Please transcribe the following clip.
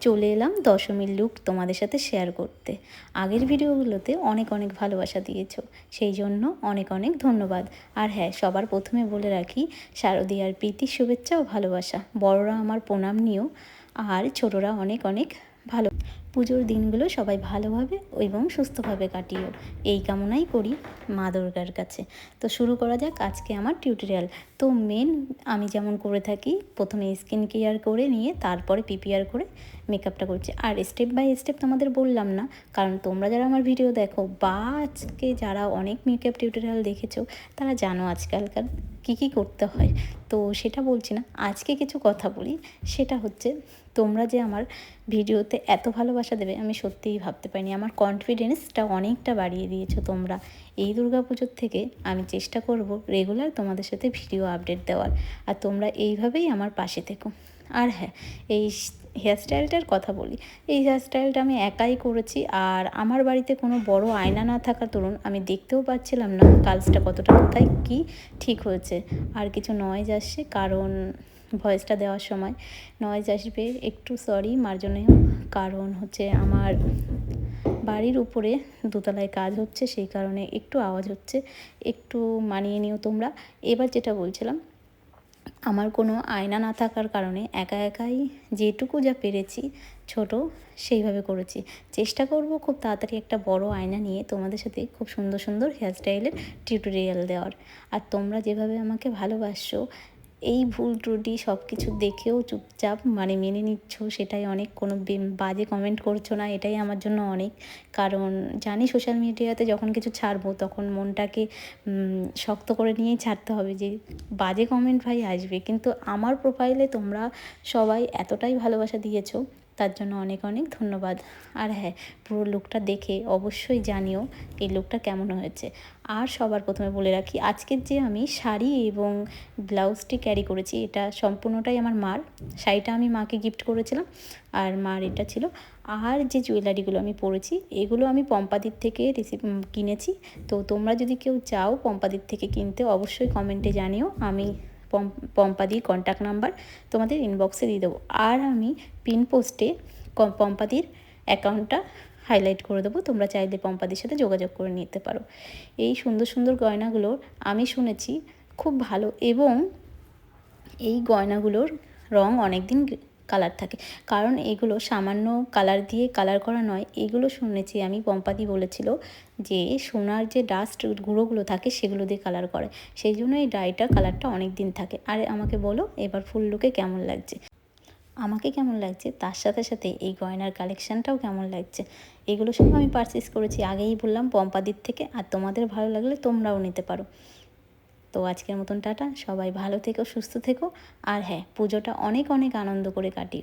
চলে এলাম দশমীর লুক তোমাদের সাথে শেয়ার করতে। আগের ভিডিওগুলোতে অনেক অনেক ভালোবাসা দিয়েছো, সেই জন্য অনেক অনেক ধন্যবাদ। আর হ্যাঁ, সবার প্রথমে বলে রাখি, শারদীয়ার প্রীতির শুভেচ্ছা ও ভালোবাসা। বড়রা আমার প্রণাম নিও, আর ছোটরা অনেক অনেক ভালো। পুজোর দিনগুলো সবাই ভালোভাবে এবং সুস্থভাবে কাটিও, এই কামনাই করি মা দুর্গার কাছে। তো শুরু করা যাক আজকে আমার টিউটোরিয়াল। তো আমি যেমন করে থাকি, প্রথমে স্কিন কেয়ার করে নিয়ে তারপরে প্রিপেয়ার করে মেকআপটা করছি। আর স্টেপ বাই স্টেপ তোমাদের বললাম না, কারণ তোমরা যারা আমার ভিডিও দেখো বা আজকে যারা অনেক মেকআপ টিউটোরিয়াল দেখেছো, তারা জানো আজকালকার কী করতে হয়। তো সেটা বলছি না, আজকে কিছু কথা বলি। সেটা হচ্ছে, তোমরা যে আমার ভিডিওতে এত ভালোবাসা দেবে আমি সত্যিই ভাবতে পারিনি। আমার কনফিডেন্সটা অনেকটা বাড়িয়ে দিয়েছো তোমরা। এই দুর্গাপুজোর থেকে আমি চেষ্টা করব রেগুলার তোমাদের সাথে ভিডিও আপডেট দেওয়ার, আর তোমরা এইভাবেই আমার পাশে থেকো। আর হ্যাঁ, এই হেয়ারস্টাইলটার কথা বলি। এই হেয়ারস্টাইলটা আমি একাই করেছি, আর আমার বাড়িতে কোনো বড় আয়না না থাকার দরুন আমি দেখতেও পাচ্ছিলাম না কাজটা কতটা কোথায় কী ঠিক হয়েছে। আর কিছু নয়েজ আসছে, কারণ ভয়েসটা দেওয়ার সময় নয়েজ আসবে, একটু সরি মার জন্য। কারণ হচ্ছে আমার বাড়ির উপরে দোতলায় কাজ হচ্ছে, সেই কারণে একটু আওয়াজ হচ্ছে, একটু মানিয়ে নিও তোমরা। এবার যেটা বলছিলাম, আমার কোনো আয়না না থাকার কারণে একা একাই যেটুকু যা পেরেছি ছোট সেইভাবে করেছি। চেষ্টা করব খুব তাড়াতাড়ি একটা বড় আয়না নিয়ে তোমাদের সাথে খুব সুন্দর সুন্দর হেয়ারস্টাইলের টিউটোরিয়াল দেওয়ার। আর তোমরা যেভাবে আমাকে ভালোবাসছো, এই ভুল ত্রুটি সব কিছু দেখেও চুপচাপ মেনে নিচ্ছ, সেটাই অনেক। কোনো বাজে কমেন্ট করছো না, এটাই আমার জন্য অনেক। কারণ জানি সোশ্যাল মিডিয়াতে যখন কিছু ছাড়বো তখন মনটাকে শক্ত করে নিয়েই ছাড়তে হবে, যে বাজে কমেন্ট ভাই আসবে, কিন্তু আমার প্রোফাইলে তোমরা সবাই এতটাই ভালোবাসা দিয়েছো, তার জন্য অনেক অনেক ধন্যবাদ। আর হ্যাঁ, পুরো লুকটা দেখে অবশ্যই জানিও এই লুকটা কেমন হয়েছে। আর সবার প্রথমে বলে রাখি, আজকের যে আমি শাড়ি এবং ব্লাউজটি ক্যারি করেছি, এটা সম্পূর্ণটাই আমার মার। শাড়িটা আমি মাকে গিফট করেছিলাম, আর মার এটা ছিল। আর যে জুয়েলারিগুলো আমি পরেছি, এগুলো আমি পম্পাদির থেকে কিনেছি। তো তোমরা যদি কেউ চাও পম্পাদির থেকে কিনতে, অবশ্যই কমেন্টে জানিও। আমি পম্পাদির কন্ট্যাক্ট নাম্বার তোমাদের ইনবক্সে দিয়ে দেবো। আর আমি পিন পোস্টে পম্পাদির অ্যাকাউন্টটা হাইলাইট করে দেবো, তোমরা চাইলে পম্পাদির সাথে যোগাযোগ করে নিতে পারো। এই সুন্দর সুন্দর গয়নাগুলোর আমি শুনেছি খুব ভালো, এবং এই গয়নাগুলোর রং অনেক দিন কালার থাকে, কারণ এগুলো সামান্য কালার দিয়ে কালার করা নয়। এগুলো শুনেছি আমি, পম্পাদি বলেছিল যে সোনার যে ডাস্ট গুঁড়োগুলো থাকে সেগুলো দিয়ে কালার করে, সেই জন্য এই ডাইটার কালারটা অনেক দিন থাকে। আর আমাকে বলো এবার ফুল লুকে কেমন লাগছে। আমাকে কেমন লাগছে তার সাথে সাথে এই গয়নার কালেকশানটাও কেমন লাগছে, এগুলো সব আমি পারচেস করেছি, আগেই বললাম, পম্পাদির থেকে। আর তোমাদের ভালো লাগলে তোমরাও নিতে পারো। তো আজকের মতন টাটা, সবাই ভালো থেকো, সুস্থ থেকো। আর হ্যাঁ, পুজোটা অনেক অনেক আনন্দ করে কাটিও।